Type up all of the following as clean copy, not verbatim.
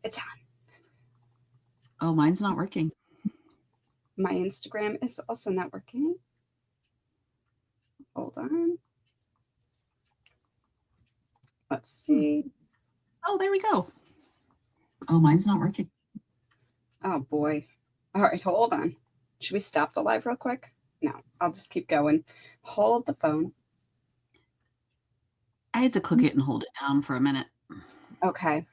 It's on. Oh, mine's not working. My Instagram is also not working. Hold on. Let's see. Oh, there we go. Oh, mine's not working. Oh boy. All right, hold on. Should we stop the live real quick? No, I'll just keep going. Hold the phone. I had to click it and hold it down for a minute. Okay.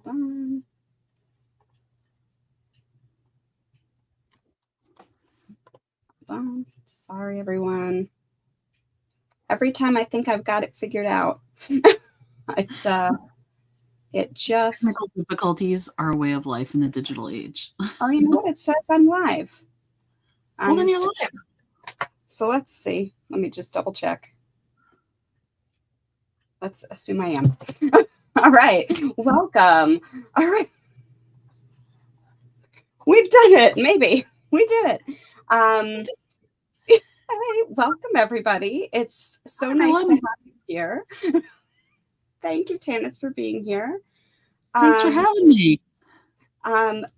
Hold on. Hold on. Sorry, everyone. Every time I think I've got it figured out, it just... Technical difficulties are a way of life in the digital age. Oh, you know what? It says I'm live. Well, then you're live. So let's see. Let me just double check. Let's assume I am. All right. Welcome. All right. We've done it. Maybe. We did it. Hey, welcome, everybody. It's so nice to have you here. Thank you, Tanis, for being here. Thanks for having me.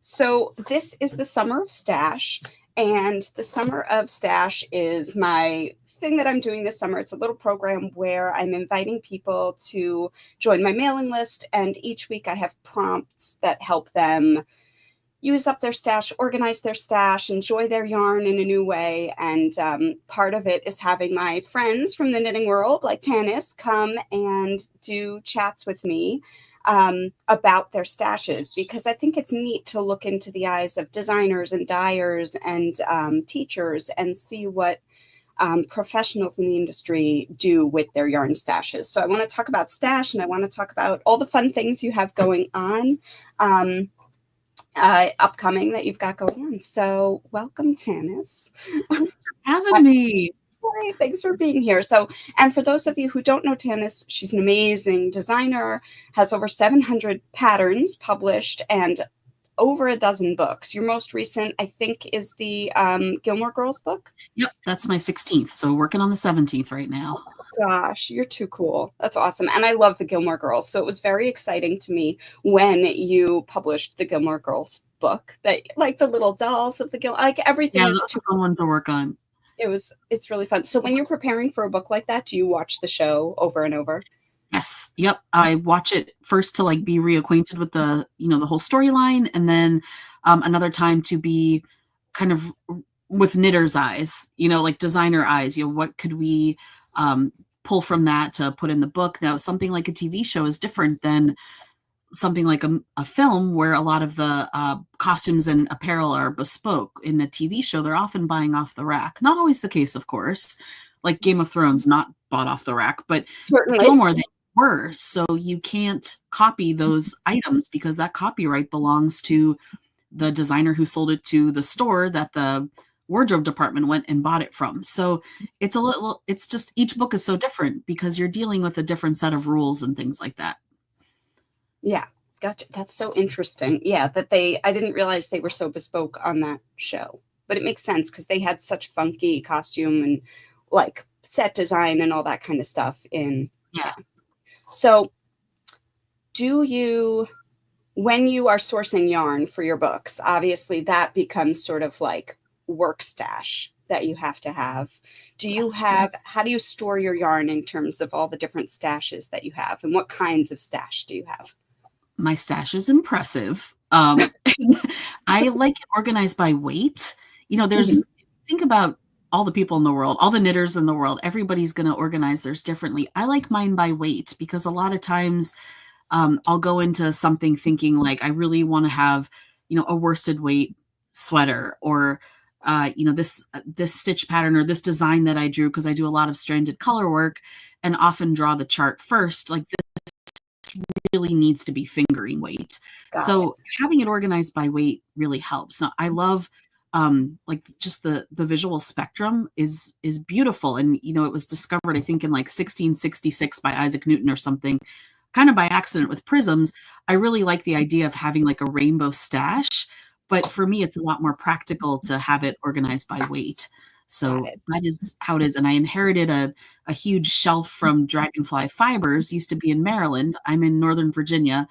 So this is the Summer of Stash, and the Summer of Stash is my thing that I'm doing this summer. It's a little program where I'm inviting people to join my mailing list, and each week I have prompts that help them use up their stash, organize their stash, enjoy their yarn in a new way. And part of it is having my friends from the knitting world, like Tanis, come and do chats with me about their stashes, because I think it's neat to look into the eyes of designers and dyers and teachers and see what professionals in the industry do with their yarn stashes. So I want to talk about stash, and I want to talk about all the fun things you have going on. Upcoming that you've got going on. So welcome, Tanis. Having me. Thanks for being here. So, and for those of you who don't know Tanis, she's an amazing designer, has over 700 patterns published and over a dozen books. Your most recent, I think, is the Gilmore Girls book. Yep, that's my 16th. So working on the 17th right now. Gosh, you're too cool. That's awesome. And I love the Gilmore Girls. So it was very exciting to me when you published the Gilmore Girls book, that like the little dolls of the Gilmore, like everything is too fun one to work on. It's really fun. So when you're preparing for a book like that, do you watch the show over and over? Yes. Yep. I watch it first to like be reacquainted with the, the whole storyline. And then another time to be kind of with knitter's eyes, like designer eyes, what could we pull from that to put in the book? Now, something like a TV show is different than something like a film where a lot of the costumes and apparel are bespoke. In a TV show, they're often buying off the rack. Not always the case, of course. Like Game of Thrones, not bought off the rack, but certainly Gilmore, they were. So you can't copy those items because that copyright belongs to the designer who sold it to the store that the wardrobe department went and bought it from. So it's just each book is so different because you're dealing with a different set of rules and things like that. Yeah, gotcha. That's so interesting. Yeah, I didn't realize they were so bespoke on that show, but it makes sense because they had such funky costume and like set design and all that kind of stuff in. Yeah. So when you are sourcing yarn for your books, obviously that becomes sort of like work stash that you have to have. How do you store your yarn in terms of all the different stashes that you have, and what kinds of stash do you have? My stash is impressive. I like it organized by weight. Think about all the people in the world, all the knitters in the world, everybody's going to organize theirs differently. I like mine by weight because a lot of times I'll go into something thinking like I really want to have, a worsted weight sweater or, this stitch pattern or this design that I drew, because I do a lot of stranded color work and often draw the chart first. Like this really needs to be fingering weight. So having it organized by weight really helps. Now, I love like just the visual spectrum is beautiful. And, it was discovered, I think in like 1666 by Isaac Newton or something, kind of by accident with prisms. I really like the idea of having like a rainbow stash, but for me, it's a lot more practical to have it organized by weight. Got So it. that is how it is. And I inherited a huge shelf from Dragonfly Fibers, used to be in Maryland. I'm in Northern Virginia,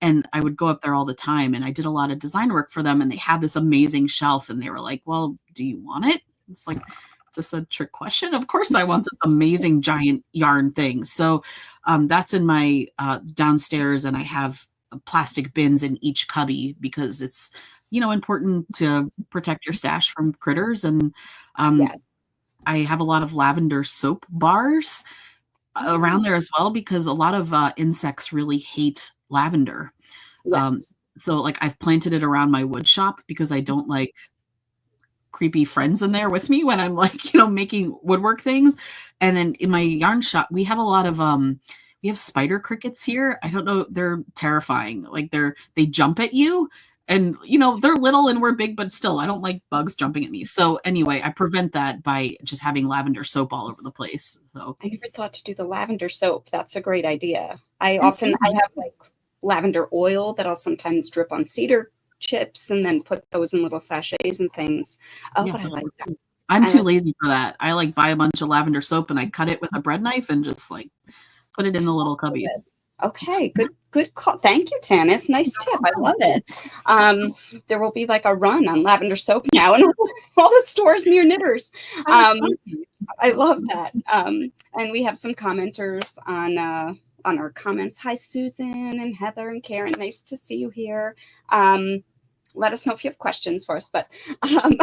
and I would go up there all the time, and I did a lot of design work for them, and they had this amazing shelf, and they were like, "Well, do you want it?" It's like, "Is this a trick question? Of course I want this amazing giant yarn thing." So, that's in my, downstairs, and I have plastic bins in each cubby because it's, important to protect your stash from critters, and, um, Yes. I have a lot of lavender soap bars Oh, around there as well because a lot of, insects really hate lavender. Um, yes. so, like, I've planted it around my wood shop because I don't like creepy friends in there with me when I'm, like, making woodwork things, and then in my yarn shop, we have spider crickets here. I don't know, they're terrifying. Like, they jump at you, and, they're little and we're big, but still, I don't like bugs jumping at me. So, anyway, I prevent that by just having lavender soap all over the place, so I never thought to do the lavender soap. That's a great idea. it's I easy. have like lavender oil that I'll sometimes drip on cedar chips and then put those in little sachets and things. Oh, Yeah, but I those like work that. too. I'm I too like lazy for that. I, like, buy a bunch of lavender soap and I cut it with a bread knife and just, like, put it in the little cubbies. this. Okay, good call. Thank you, Tanis. Nice tip. I love it. Um, there will be like a run on lavender soap now in all the stores near knitters. Oh, Um, that's so cute. I love that. And we have some commenters on our comments. Hi, Susan and Heather and Karen. Nice to see you here. Um, let us know if you have questions for us. But um,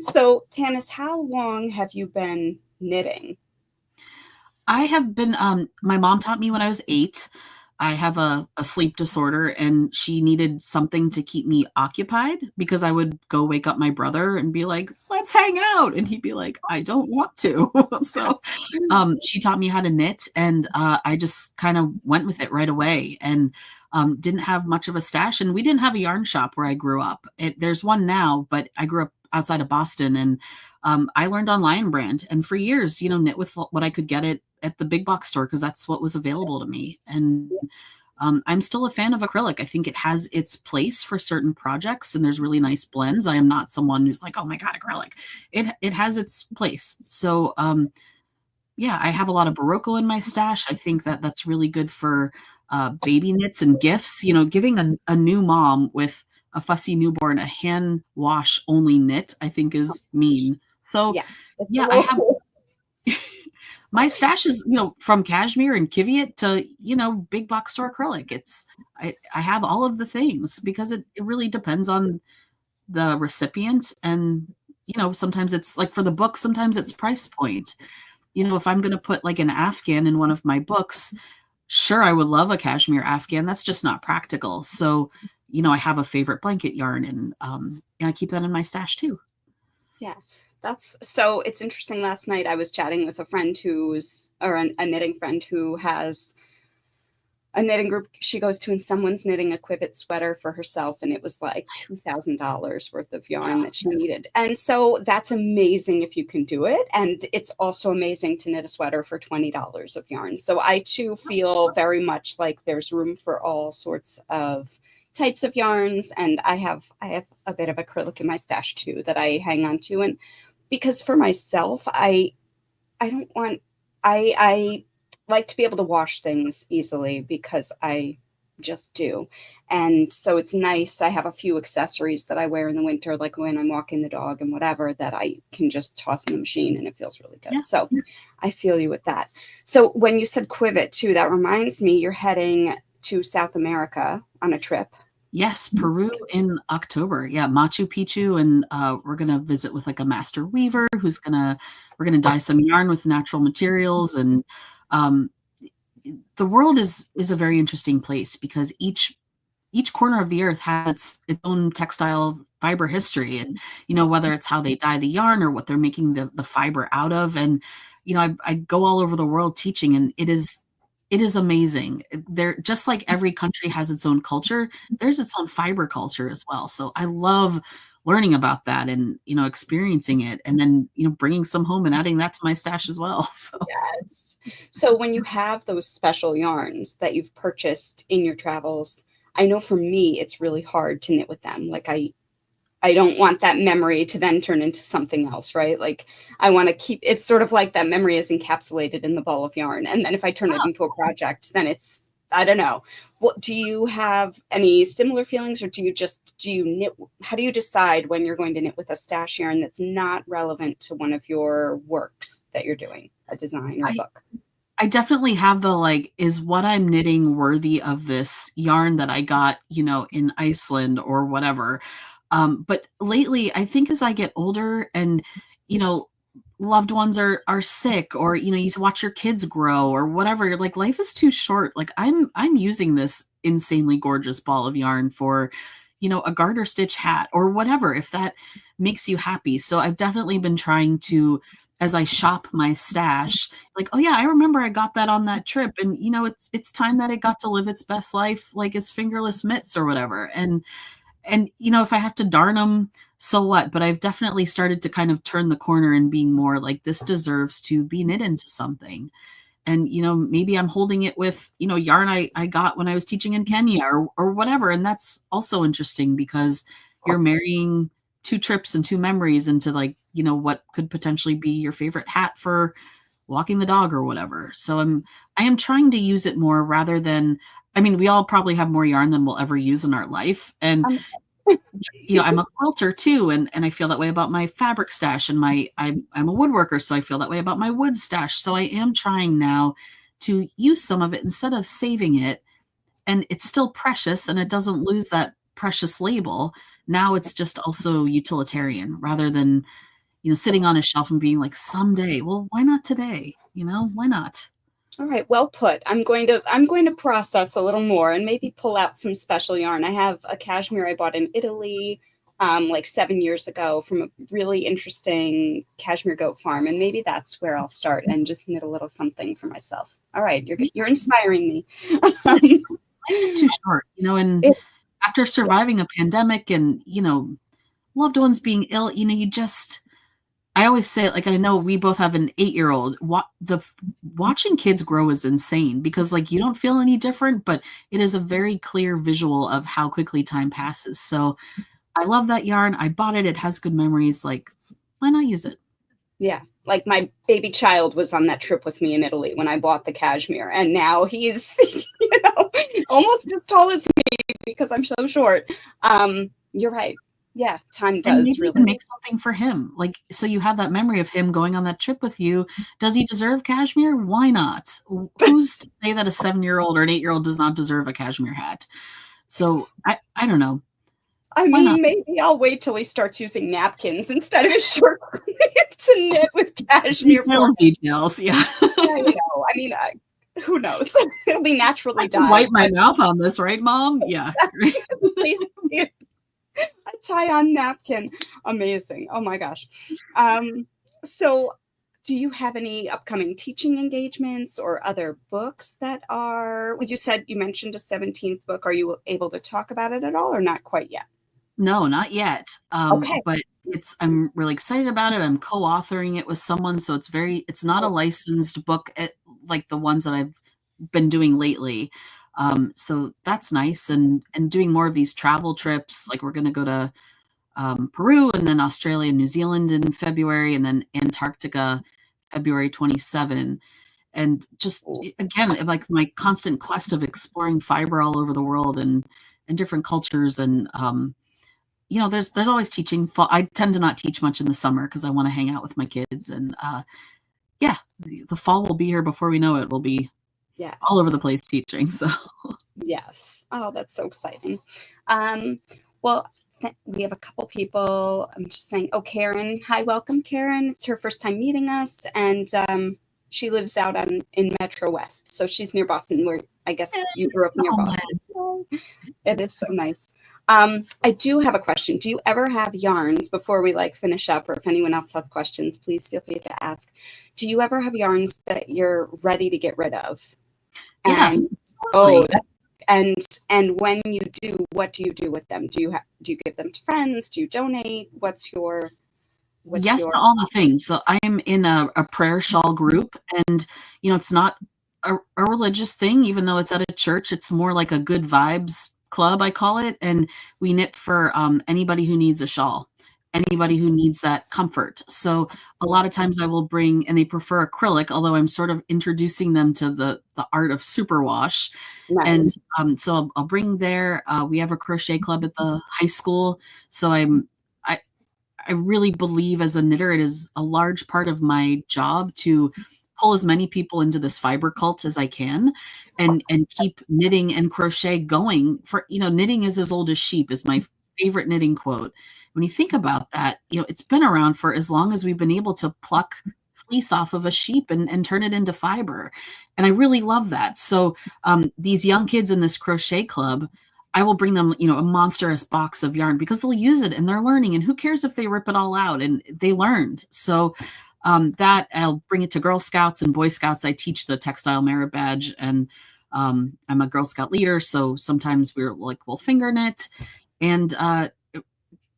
so, Tanis, how long have you been knitting? I have been, my mom taught me when I was 8. I have a sleep disorder, and she needed something to keep me occupied because I would go wake up my brother and be like, "Let's hang out," and he'd be like, "I don't want to." So, she taught me how to knit, and, I just kind of went with it right away, and, didn't have much of a stash, and we didn't have a yarn shop where I grew up. There's one now, but I grew up outside of Boston, and I learned on Lion Brand, and for years, knit with what I could get at the big box store because that's what was available to me. And I'm still a fan of acrylic. I think it has its place for certain projects, and there's really nice blends. I am not someone who's like, "Oh my god, acrylic." It has its place. So, yeah, I have a lot of Barocco in my stash. I think that that's really good for baby knits and gifts. Giving a new mom with a fussy newborn a hand wash only knit, I think is mean. So, Yeah, it's a yeah, I little have cool. my stash is, from cashmere and Kiviat to, big box store acrylic. I have all of the things because it really depends on the recipient. And, sometimes it's like for the book, sometimes it's price point. If I'm going to put like an Afghan in one of my books, sure, I would love a cashmere Afghan. That's just not practical. So, I have a favorite blanket yarn, and I keep that in my stash too. Yeah, that's so it's interesting. Last night I was chatting with a friend a knitting friend who has a knitting group she goes to, and someone's knitting a Quivet sweater for herself, and it was like $2,000 worth of yarn that she needed. And so that's amazing if you can do it. And it's also amazing to knit a sweater for $20 of yarn. So I too feel very much like there's room for all sorts of types of yarns, and I have a bit of acrylic in my stash too that I hang on to. And because for myself, I don't want I like to be able to wash things easily because I just do. And so it's nice. I have a few accessories that I wear in the winter, like when I'm walking the dog and whatever, that I can just toss in the machine and it feels really good. Yeah. So I feel you with that. So when you said Quivet too, that reminds me you're heading to South America on a trip. Yes, Peru in October. Yeah, Machu Picchu, and we're gonna visit with like a master weaver we're gonna dye some yarn with natural materials, and um, the world is a very interesting place because each corner of the earth has its own textile fiber history, and whether it's how they dye the yarn or what they're making the fiber out of. And I go all over the world teaching, and it is amazing. They're just like every country has its own culture, there's its own fiber culture as well. So I love learning about that and experiencing it, and then bringing some home and adding that to my stash as well. So Yes. So when you have those special yarns that you've purchased in your travels, I know for me it's really hard to knit with them. Like I don't want that memory to then turn into something else, right? Like I want to keep it's sort of like that memory is encapsulated in the ball of yarn. And then if I turn it into a project, then it's, I don't know. What do you have any similar feelings, or do you knit? How do you decide when you're going to knit with a stash yarn that's not relevant to one of your works that you're doing, a design or a I book? I definitely have the, like, is what I'm knitting worthy of this yarn that I got, in Iceland or whatever? But lately, I think as I get older and, you know, loved ones are sick, or, you watch your kids grow or whatever, you're like, life is too short. Like, I'm using this insanely gorgeous ball of yarn for, a garter stitch hat or whatever, if that makes you happy. So I've definitely been trying to, as I shop my stash, like, oh yeah, I remember I got that on that trip, and it's time that it got to live its best life, like as fingerless mitts or whatever. And if I have to darn them, so what? But I've definitely started to kind of turn the corner and being more like, this deserves to be knit into something. And maybe I'm holding it with yarn I got when I was teaching in Kenya or whatever. And that's also interesting because you're marrying two trips and two memories into, like, what could potentially be your favorite hat for walking the dog or whatever. So I am trying to use it more rather than, I mean, we all probably have more yarn than we'll ever use in our life. And Um, I'm a quilter too, and I feel that way about my fabric stash, and I'm a woodworker, so I feel that way about my wood stash. So I am trying now to use some of it instead of saving it, and it's still precious and it doesn't lose that precious label. Now it's just also utilitarian rather than, sitting on a shelf and being like, someday. Well, why not today? Why not? All right, well put. I'm going to process a little more and maybe pull out some special yarn. I have a cashmere I bought in Italy like 7 years ago from a really interesting cashmere goat farm, and maybe that's where I'll start and just knit a little something for myself. All right, you're inspiring me. Life is too short, and It- after surviving a pandemic and, loved ones being ill, I always say it, like, I know we both have an 8-year-old. Watching kids grow is insane because, like, you don't feel any different, but it is a very clear visual of how quickly time passes. So I love that yarn. I bought it. It has good memories. Like, why not use it? yeah, like my baby child was on that trip with me in Italy when I bought the cashmere, and now he's almost as tall as me because I'm so short. You're right. Yeah, time And does maybe even really. make something for him. Like, so you have that memory of him going on that trip with you. Does he deserve cashmere? Why not? Who's to say that a 7-year-old or an 8-year-old does not deserve a cashmere hat? So I don't know. I Why not? mean, maybe I'll wait till he starts using napkins instead of his short to knit with cashmere for Details, him. details. Yeah. I mean, who knows? It'll be I naturally can wipe dyed, my but mouth on this, right, Mom? Yeah. please a tie-on napkin. Amazing. Oh my gosh. Um, so do you have any upcoming teaching engagements or other books that are, well, you said you mentioned a 17th book. Are you able to talk about it at all or not quite yet? No, not yet. Okay. But I'm really excited about it. I'm co-authoring it with someone, so it's not a licensed book like the ones that I've been doing lately. So that's nice, and doing more of these travel trips. Like, we're gonna go to Peru, and then Australia and New Zealand in February, and then Antarctica February 27. And just again, like, my constant quest of exploring fiber all over the world and different cultures. And there's always teaching. I tend to not teach much in the summer because I want to hang out with my kids. And yeah, the fall will be here before we know it. We'll be all over the Yes. place teaching. So Yes. Oh, that's so exciting. Um, well, we have a couple people. I'm just saying, oh, Karen. Hi, welcome, Karen. It's her first time meeting us, and she lives out in Metro West. So she's near Boston, where I guess you grew up near homeland. Boston. Oh, it is so nice. I do have a question. Do you ever have yarns before we like finish up, or if anyone else has questions, please feel free to ask. Do you ever have yarns that you're ready to get rid of? Yeah, And oh, totally. and when you do, what do you do with them? Do you give them to friends? Do you donate? What's Yes your to all the things. So I am in a prayer shawl group, and it's not a religious thing, even though it's at a church. It's more like a good vibes club, I call it, and we knit for anybody who needs a shawl, anybody who needs that comfort. So a lot of times I will bring, and they prefer acrylic, although I'm sort of introducing them to the art of superwash. And Nice. so I'll bring there. We have a crochet club at the high school, so I I really believe as a knitter, it is a large part of my job to pull as many people into this fiber cult as I can and keep knitting and crochet going for, knitting is as old as sheep is my favorite knitting quote. When you think about that, it's been around for as long as we've been able to pluck fleece off of a sheep and turn it into fiber. And I really love that. So these young kids in this crochet club, I will bring them, a monstrous box of yarn because they'll use it and they're learning. And who cares if they rip it all out? And they learned. So that I'll bring it to Girl Scouts and Boy Scouts. I teach the textile merit badge, and I'm a Girl Scout leader. So sometimes we'll finger knit, and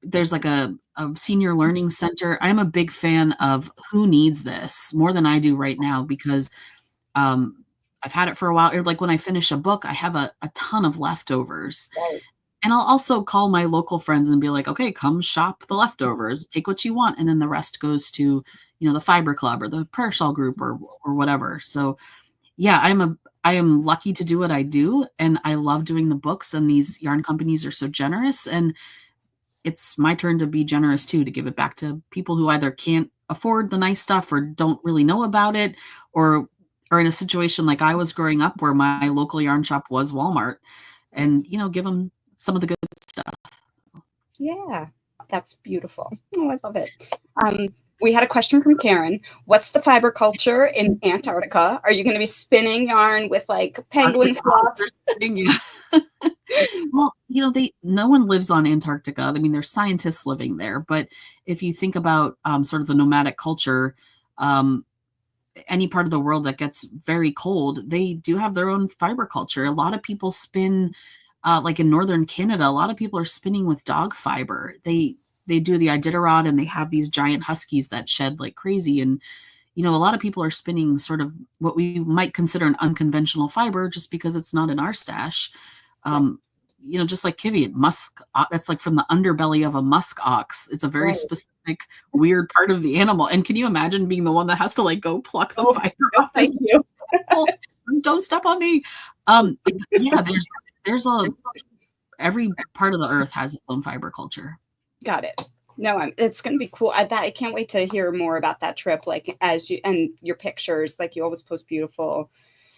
there's like a senior learning center. I'm a big fan of Who Needs This more than I do right now because I've had it for a while. Like when I finish a book, I have a ton of leftovers. Right. And I'll also call my local friends and be like, okay, come shop the leftovers, take what you want. And then the rest goes to, the fiber club or the prayer shawl group or whatever. So yeah, I am lucky to do what I do. And I love doing the books, and these yarn companies are so generous. And it's my turn to be generous too, to give it back to people who either can't afford the nice stuff or don't really know about it, or are in a situation like I was growing up where my local yarn shop was Walmart, and, give them some of the good stuff. Yeah, that's beautiful. Oh, I love it. We had a question from Karen. What's the fiber culture in Antarctica? Are you going to be spinning yarn with like penguin fluff? Yeah. Well, no one lives on Antarctica. I mean, there's scientists living there, but if you think about sort of the nomadic culture, any part of the world that gets very cold, they do have their own fiber culture. A lot of people spin, like in northern Canada, a lot of people are spinning with dog fiber. They do the Iditarod, and they have these giant huskies that shed like crazy. And, a lot of people are spinning sort of what we might consider an unconventional fiber just because it's not in our stash. Just like Kiviat, musk, that's like from the underbelly of a musk ox. It's a very specific, weird part of the animal. And can you imagine being the one that has to like go pluck the fiber off? Thank you. Don't step on me. Yeah, there's every part of the earth has its own fiber culture. Got it. No, it's going to be cool. I can't wait to hear more about that trip. Like and your pictures, like you always post beautiful.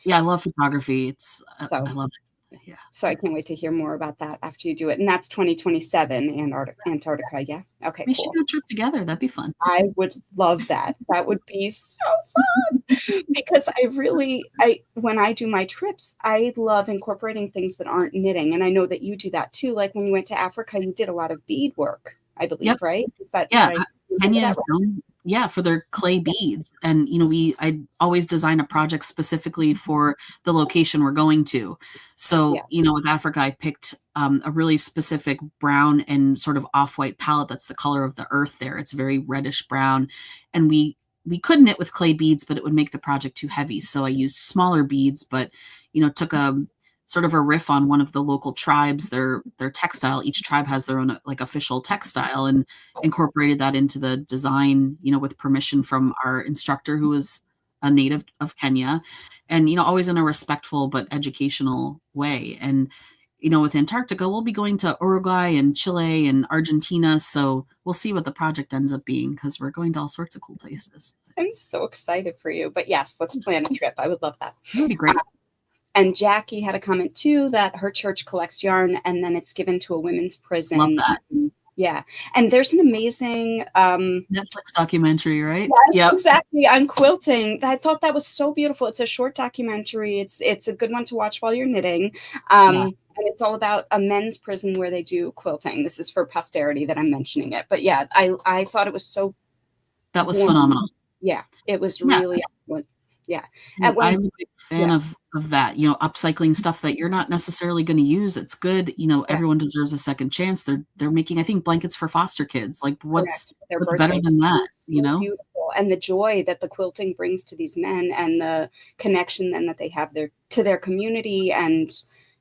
Yeah, I love photography. I love it. Yeah. So I can't wait to hear more about that after you do it. And that's 2027 Antarctica. Yeah. Okay, We cool. should do a trip together. That'd be fun. I would love that. That would be so fun because when I do my trips, I love incorporating things that aren't knitting. And I know that you do that too. Like when you went to Africa, you did a lot of bead work, I believe, Yep. right? Is that Kenya is known, for their clay beads. And, I always design a project specifically for the location we're going to. So, with Africa, I picked a really specific brown and sort of off-white palette. That's the color of the earth there. It's very reddish brown. And we could knit with clay beads, but it would make the project too heavy. So I used smaller beads, but, took a sort of a riff on one of the local tribes, their textile. Each tribe has their own like official textile, and incorporated that into the design, with permission from our instructor, who is a native of Kenya, and, always in a respectful but educational way. And, with Antarctica, we'll be going to Uruguay and Chile and Argentina. So we'll see what the project ends up being, because we're going to all sorts of cool places. I'm so excited for you. But yes, let's plan a trip. I would love that. That would be great. And Jackie had a comment too that her church collects yarn and then it's given to a women's prison. Love that. Yeah. And there's an amazing Netflix documentary, right? Yeah, exactly, on quilting. I thought that was so beautiful. It's a short documentary. It's a good one to watch while you're knitting. And it's all about a men's prison where they do quilting. This is for posterity that I'm mentioning it. But yeah, I thought it was so. That was phenomenal. Yeah, it was really excellent. Yeah. I'm a big fan of that, upcycling stuff that you're not necessarily going to use. It's good. Everyone deserves a second chance. They're making, I think, blankets for foster kids. Like what's better than that, Beautiful. And the joy that the quilting brings to these men, and the connection then that they have to their community, and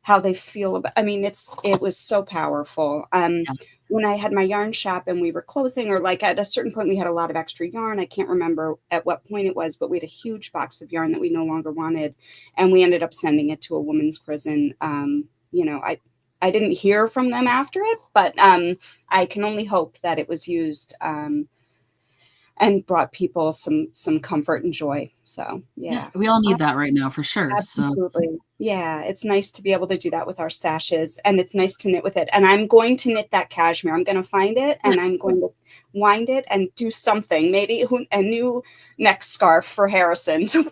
how they feel about. I mean, it was so powerful. Yeah. When I had my yarn shop and we were closing, or like at a certain point, we had a lot of extra yarn. I can't remember at what point it was, but we had a huge box of yarn that we no longer wanted, and we ended up sending it to a women's prison. I didn't hear from them after it, but I can only hope that it was used. And brought people some comfort and joy. So Yeah, yeah. we all need that right now for sure. So Absolutely. Yeah, it's nice to be able to do that with our stashes, and it's nice to knit with it. And I'm going to knit that cashmere. I'm going to find it yeah, and I'm going to wind it and do something, maybe a new neck scarf for Harrison to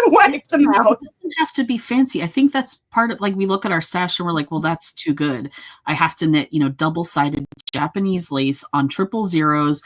wipe them it out. doesn't have to be fancy. I think that's part of, like, we look at our stash and we're like, well, that's too good. I have to knit, double-sided Japanese lace on triple zeros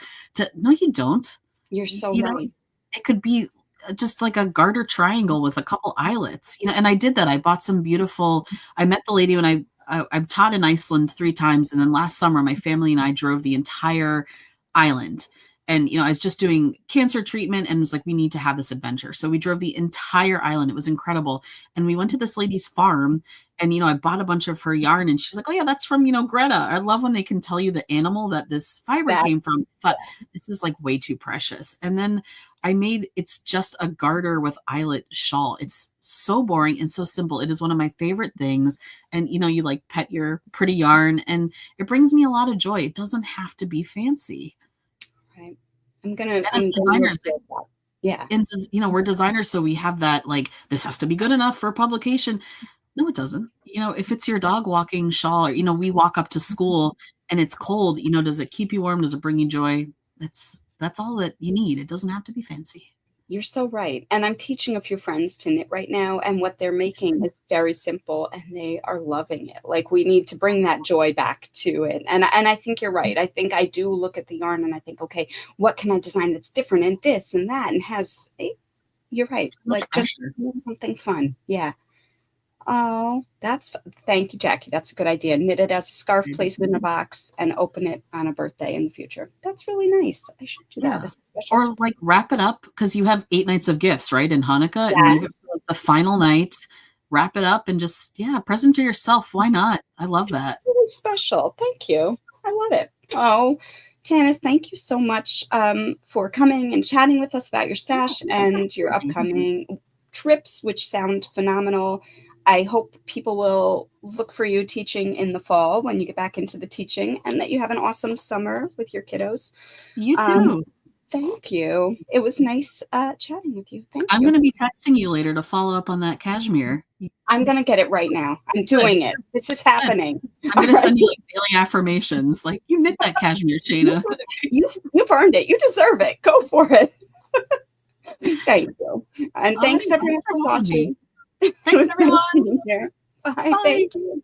no, you don't. You're so You know, right. it could be just like a garter triangle with a couple eyelets, and I did that. I bought some beautiful, I met the lady when I've taught in Iceland 3 times, and then last summer my family and I drove the entire island. And I was just doing cancer treatment and was like, we need to have this adventure. So we drove the entire island. It was incredible. And we went to this lady's farm, and I bought a bunch of her yarn, and she was like, oh yeah, that's from Greta. I love when they can tell you the animal that this fiber That came from. But this is like way too precious. And then it's just a garter with eyelet shawl. It's so boring and so simple. It is one of my favorite things. And you like pet your pretty yarn, and it brings me a lot of joy. It doesn't have to be fancy. right. And as designers, Observe that. Yeah. and we're designers, so we have that, like, this has to be good enough for publication. No, it doesn't. If it's your dog walking shawl, or we walk up to school and it's cold, does it keep you warm? Does it bring you joy? That's all that you need. It doesn't have to be fancy. You're so right. And I'm teaching a few friends to knit right now, and what they're making is very simple and they are loving it. Like, we need to bring that joy back to it. And I think you're right. I think I do look at the yarn and I think, okay, what can I design that's different and this and that, and you're right. Much Like, just pressure. something fun. Yeah. Oh, thank you, Jackie. That's a good idea. Knit it as a scarf, place it in a box, and open it on a birthday in the future. That's really nice. I should do that Yeah. as a special Or like wrap it up, because you have 8 nights of gifts, right? In Hanukkah, and leave it Yes. for like the final night. Wrap it up and just, present to yourself. Why not? I love that. Really special. Thank you. I love it. Oh, Tanis, thank you so much for coming and chatting with us about your stash and your upcoming trips, which sound phenomenal. I hope people will look for you teaching in the fall when you get back into the teaching, and that you have an awesome summer with your kiddos. You too. Thank you. It was nice chatting with you. Thank I'm you. going to be texting you later to follow up on that cashmere. I'm going to get it right now. I'm doing it. This is happening. I'm going to send you like daily affirmations. Like, you knit that cashmere, Shaina. You've earned it. You deserve it. Go for it. Thank you. And thanks everyone for watching. Thanks everyone. Bye. Bye. Thank you.